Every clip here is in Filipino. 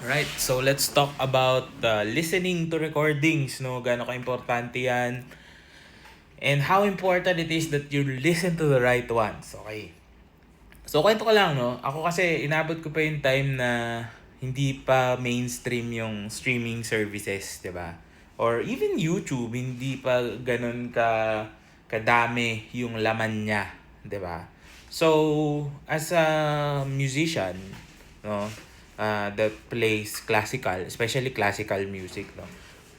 Right, so let's talk about listening to recordings, no? Gaano ka-importante yan. And how important it is that you listen to the right ones, okay? So, kwento ko lang, no? Ako kasi, inabot ko pa yung time na hindi pa mainstream yung streaming services, di ba? Or even YouTube, hindi pa ganun kadami yung laman niya, di ba? So, as a musician, no, that plays classical, especially classical music, no,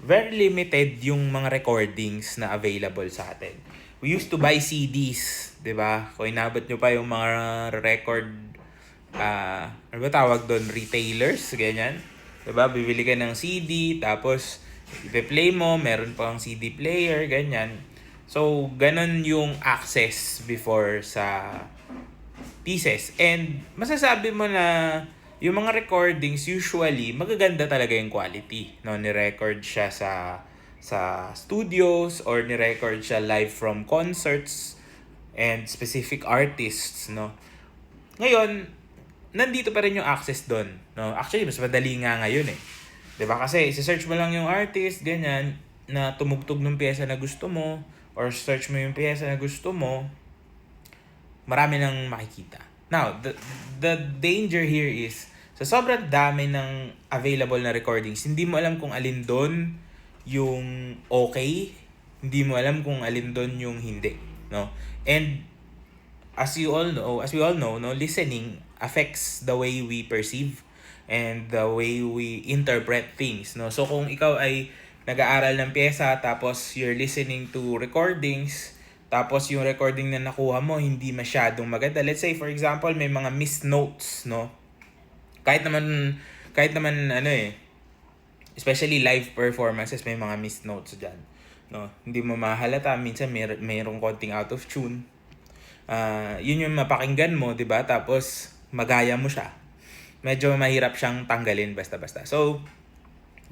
very limited yung mga recordings na available sa atin. We used to buy CDs, 'di ba? Kung inabot nyo pa yung mga record, ano ba tawag doon, retailers, ganyan. 'Di ba? Bibili ka ng CD, tapos i-play mo, meron pang CD player, ganyan. So, ganun yung access before sa pieces. And masasabi mo na yung mga recordings usually magaganda talaga yung quality, no? Ni-record siya sa studios or ni-record siya live from concerts and specific artists, no? Ngayon, nandito pa rin yung access doon, no? Actually, mas madali nga ngayon eh. 'Di ba? Kasi i-search mo lang yung artist, ganyan, na tumugtog ng piyesa na gusto mo, or search mo yung piyesa na gusto mo, marami nang makikita. Now, the danger here is, sa sobrang dami ng available na recordings, hindi mo alam kung alin doon yung okay, hindi mo alam kung alin doon yung hindi, no? And as we all know, no, listening affects the way we perceive and the way we interpret things, no? So kung ikaw ay nag-aaral ng pyesa tapos you're listening to recordings, tapos yung recording na nakuha mo hindi masyadong maganda. Let's say for example, may mga missed notes, no? Kahit naman ano eh, especially live performances, may mga missed notes diyan, no? Hindi mo mahalata, minsan mayroong konting out of tune. Yun yung mapakinggan mo, 'di ba? Tapos magaya mo siya. Medyo mahirap siyang tanggalin basta-basta. So,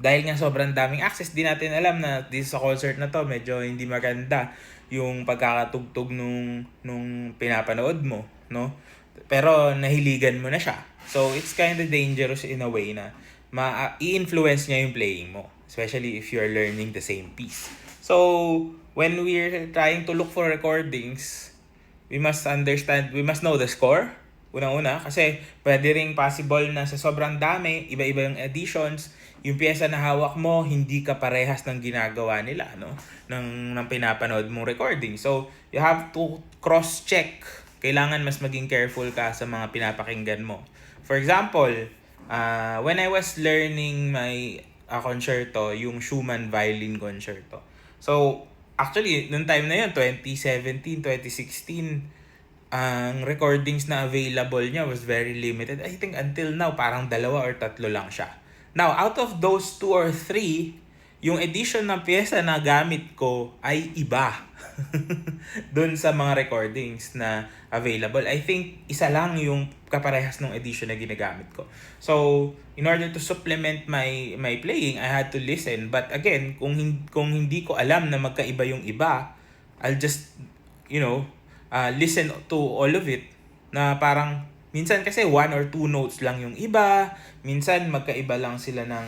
dahil nga sobrang daming access, di natin alam na this sa concert na to, medyo hindi maganda yung pagkakatugtog nung pinapanood mo, no? Pero nahiligan mo na siya. So, it's kind of dangerous in a way na i-influence niya yung playing mo, especially if you're learning the same piece. So, when we're trying to look for recordings, we must know the score, unang-una, kasi pwede ring possible na sa sobrang dami, iba-iba yung editions, yung pyesa na hawak mo, hindi ka parehas ng ginagawa nila, no? ng pinapanood mong recording. So, you have to cross-check. Kailangan mas maging careful ka sa mga pinapakinggan mo. For example, when I was learning my concerto, yung Schumann Violin Concerto. So, actually, noong time na yun, 2017, 2016, ang recordings na available niya was very limited. I think until now, parang 2 or 3 lang siya. Now, out of those 2 or 3, yung edition ng pyesa na gamit ko ay iba doon sa mga recordings na available. I think isa lang yung kaparehas ng edition na ginagamit ko. So, in order to supplement my playing, I had to listen. But again, kung hindi ko alam na magkaiba yung iba, I'll just, listen to all of it, na parang minsan kasi 1 or 2 notes lang yung iba, minsan magkaiba lang sila ng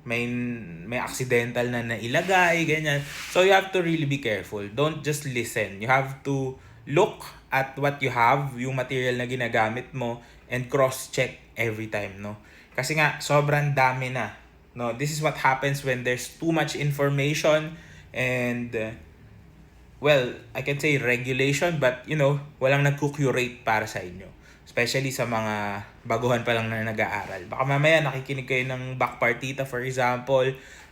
may accidental na nailagay, ganyan. So you have to really be careful. Don't just listen. You have to look at what you have, yung material na ginagamit mo, and cross-check every time, no? Kasi nga, sobrang dami na. No? This is what happens when there's too much information and I can say regulation, but walang nagko-curate para sa inyo. Especially sa mga baguhan pa lang na nag-aaral. Baka mamaya nakikinig kayo ng back partita, for example,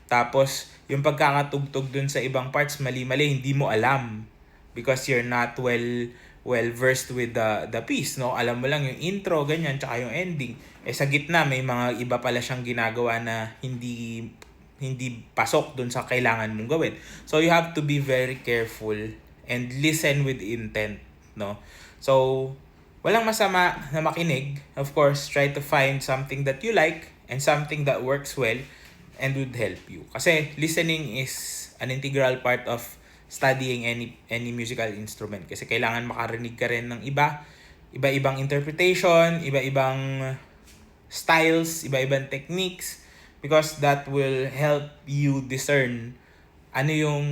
tapos yung pagkakatugtog dun sa ibang parts, mali-mali, hindi mo alam because you're not well versed with the piece, no? Alam mo lang yung intro, ganyan, tsaka yung ending. Sa gitna may mga iba pala siyang ginagawa na hindi pasok dun sa kailangan mong gawin. So you have to be very careful and listen with intent, no? So walang masama na makinig. Of course, try to find something that you like and something that works well and would help you. Kasi listening is an integral part of studying any musical instrument. Kasi kailangan makarinig ka rin ng iba-ibang interpretation, iba-ibang styles, iba-ibang techniques, because that will help you discern ano yung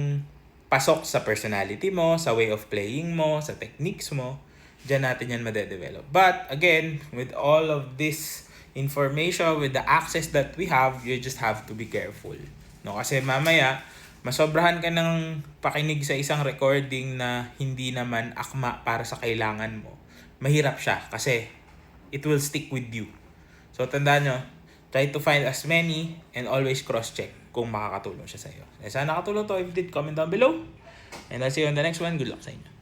pasok sa personality mo, sa way of playing mo, sa techniques mo. Diyan natin yan madedevelop. But again, with all of this information, with the access that we have, you just have to be careful. No? Kasi mamaya, masobrahan ka ng pakinig sa isang recording na hindi naman akma para sa kailangan mo. Mahirap siya kasi it will stick with you. So tandaan nyo, try to find as many and always cross-check kung makakatulong siya sa iyo. Sana nakatulong to. If you did, comment down below. And I'll see you on the next one. Good luck sa inyo.